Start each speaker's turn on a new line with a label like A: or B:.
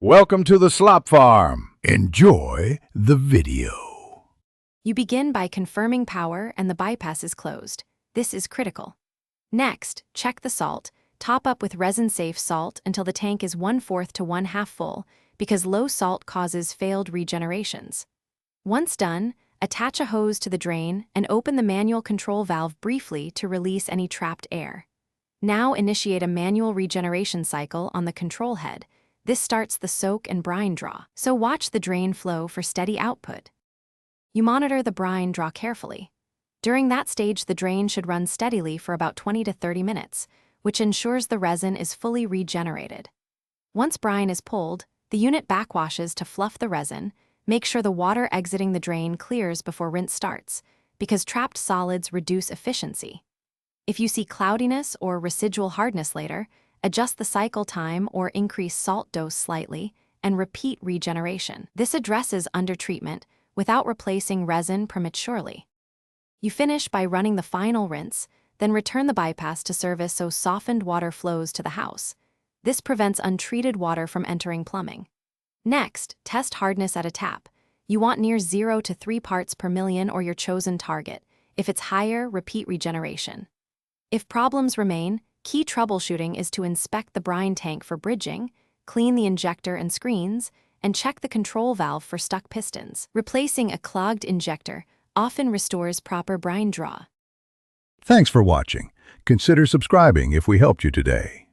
A: Welcome to the slop farm. Enjoy the video.
B: You begin by confirming power and the bypass is closed. This is critical. Next, check the salt. Top up with resin-safe salt until the tank is 1/4 to 1/2 full, because low salt causes failed regenerations. Once done, attach a hose to the drain and open the manual control valve briefly to release any trapped air. Now initiate a manual regeneration cycle on the control head. This starts the soak and brine draw, so watch the drain flow for steady output. You monitor the brine draw carefully. During that stage, the drain should run steadily for about 20 to 30 minutes, which ensures the resin is fully regenerated. Once brine is pulled, the unit backwashes to fluff the resin. Make sure the water exiting the drain clears before rinse starts, because trapped solids reduce efficiency. If you see cloudiness or residual hardness later, adjust the cycle time or increase salt dose slightly, and repeat regeneration. This addresses undertreatment without replacing resin prematurely. You finish by running the final rinse, then return the bypass to service so softened water flows to the house. This prevents untreated water from entering plumbing. Next, test hardness at a tap. You want near 0 to 3 parts per million or your chosen target. If it's higher, repeat regeneration. If problems remain, key troubleshooting is to inspect the brine tank for bridging, clean the injector and screens, and check the control valve for stuck pistons. Replacing a clogged injector often restores proper brine draw.
A: Thanks for watching. Consider subscribing if we helped you today.